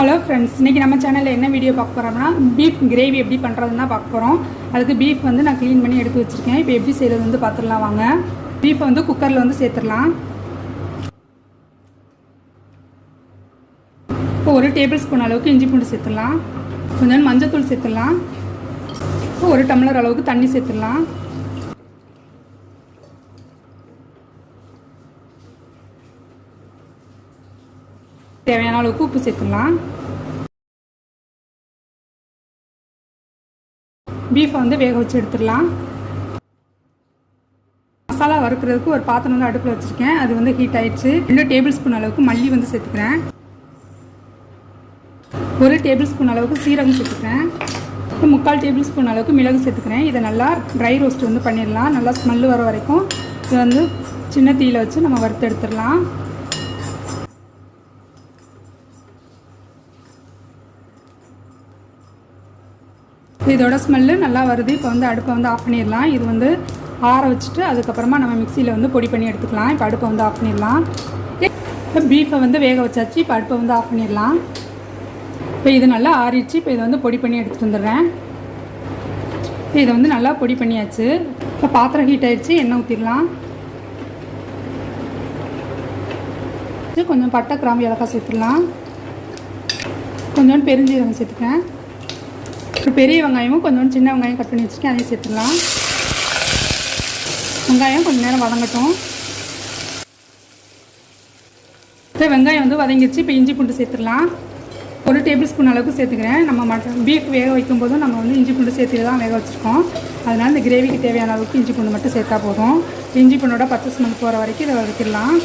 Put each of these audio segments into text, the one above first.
Hello friends, இன்றைக்கி நம்ம சேனலில் என்ன வீடியோ பார்க்க போகிறோம்னா பீஃப் கிரேவி எப்படி பண்ணுறதுன்னு தான் பார்க்க போகிறோம். அதுக்கு பீஃப் வந்து நான் க்ளீன் பண்ணி எடுத்து வச்சுருக்கேன். இப்போ எப்படி செய்கிறது வந்து பார்த்துடலாம் வாங்க. பீஃபை வந்து குக்கரில் வந்து சேர்த்துடலாம். இப்போ 1 டேபிள் ஸ்பூன் அளவுக்கு இஞ்சி பூண்டு சேர்த்துடலாம். கொஞ்சம் மஞ்சத்தூள் சேர்த்துடலாம். இப்போ 1 டம்ளர் அளவுக்கு தண்ணி சேர்த்துடலாம். தேவையான அளவுக்கு உப்பு சேர்த்துடலாம். பீஃபை வந்து வேக வச்சு எடுத்துடலாம். மசாலா வறுக்கிறதுக்கு ஒரு பாத்திரம் வந்து அடுப்பில் வச்சுருக்கேன். அது வந்து ஹீட் ஆயிடுச்சு. 2 டேபிள் ஸ்பூன் அளவுக்கு மல்லி வந்து சேர்த்துக்கிறேன். 1 டேபிள் ஸ்பூன் அளவுக்கு சீரகம் சேர்த்துக்கிறேன். 3/4 டேபிள் ஸ்பூன் அளவுக்கு மிளகு சேர்த்துக்கிறேன். இதை நல்லா ட்ரை ரோஸ்ட் வந்து பண்ணிடலாம். நல்லா ஸ்மெல்லு வர வரைக்கும் இதை வந்து சின்ன தீயில் வச்சு நம்ம வறுத்து எடுத்துடலாம். இதோட ஸ்மெல்லு நல்லா வருது. இப்போ வந்து அடுப்பை வந்து ஆஃப் பண்ணிடலாம். இது வந்து ஆற வச்சுட்டு அதுக்கப்புறமா நம்ம மிக்சியில் வந்து பொடி பண்ணி எடுத்துக்கலாம். இப்போ அடுப்பை வந்து ஆஃப் பண்ணிடலாம். இப்போ பீஃபை வந்து வேக வச்சாச்சு. இப்போ அடுப்பை வந்து ஆஃப் பண்ணிடலாம். இப்போ இது நல்லா ஆறிடுச்சு. இப்போ இதை வந்து பொடி பண்ணி எடுத்துகிட்டு வந்துடுறேன். இப்போ இதை வந்து நல்லா பொடி பண்ணியாச்சு. இப்போ பாத்திரம் ஹீட் ஆகிடுச்சு. எண்ணெய் ஊற்றிடலாம். கொஞ்சம் பட்டை, கிராம்பு, ஏலக்காய் சேர்த்துடலாம். கொஞ்சோண்டு பெருஞ்சீரகம் சேர்த்துக்கிறேன். ஒரு பெரிய வெங்காயமும் கொஞ்சோண்டு சின்ன வெங்காயம் கட் பண்ணி வச்சுருக்கேன். அதையும் சேர்த்துடலாம். வெங்காயம் கொஞ்சம் நேரம் வதங்கட்டும். இப்போ வெங்காயம் வந்து வதங்கிடுச்சு. இப்போ இஞ்சி பூண்டு சேர்த்துடலாம். 1 டேபிள் ஸ்பூன் அளவுக்கு சேர்த்துக்கிறேன். நம்ம பீஃப் வேக வைக்கும்போதும் நம்ம வந்து இஞ்சி பூண்டு சேர்த்து தான் வேக வச்சுருக்கோம். அதனால் இந்த கிரேவிக்கு தேவையான அளவுக்கு இஞ்சி பூண்டு மட்டும் சேர்த்தா போதும். இஞ்சி பூண்டோட பச்சை ஸ்மெல் போகிற வரைக்கும் இதை வதக்கிடலாம்.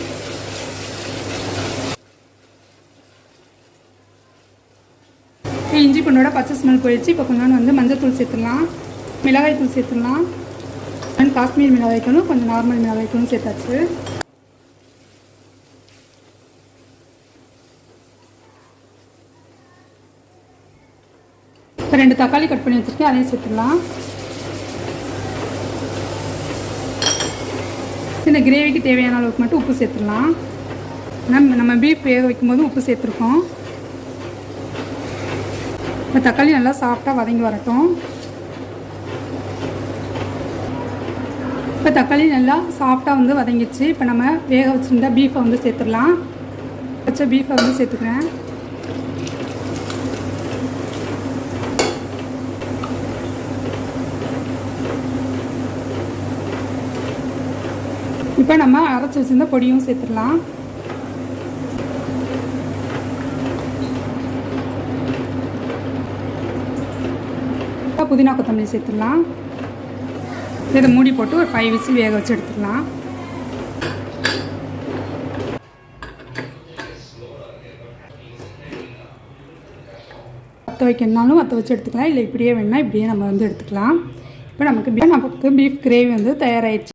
இஞ்சி பூண்டோட பச்சை ஸ்மெல் போயிடுச்சு. இப்போ கொஞ்சம் வந்து மஞ்சள் சேர்த்துடலாம். மிளகாய் தூள் சேர்த்துடலாம். காஷ்மீர் மிளகாய் தூளும் கொஞ்சம் நார்மல் மிளகாய் தூளும் சேர்த்தாச்சு. இப்போ 2 தக்காளி கட் பண்ணி வச்சுருக்கேன். அதையும் சேர்த்துடலாம். இந்த கிரேவிக்கு தேவையான அளவுக்கு மட்டும் உப்பு சேர்த்துடலாம். நம்ம பீஃப் வேக வைக்கும்போது உப்பு சேர்த்துருக்கோம். இப்போ தக்காளி நல்லா சாஃப்டாக வதங்கி வரட்டும். இப்போ தக்காளி நல்லா சாஃப்டாக வந்து வதங்கிடுச்சு. இப்போ நம்ம வேக வச்சுருந்தா பீஃபை வந்து சேர்த்துடலாம். வச்ச பீஃபை வந்து சேர்த்துக்கிறேன். இப்போ நம்ம அரைச்சி வச்சுருந்த பொடியும் சேர்த்துடலாம். புதினா கொத்தமல்லி சேர்த்துடலாம். இதை மூடி போட்டு ஒரு 5 விசில் வேக வச்சு எடுத்துடலாம். வற்ற வைக்கணுனாலும் வற்ற வச்சு எடுத்துக்கலாம். இல்லை இப்படியே வேணால் இப்படியே நம்ம வந்து எடுத்துக்கலாம். இப்போ நமக்கு பீஃப் கிரேவி வந்து தயாராகிடுச்சு.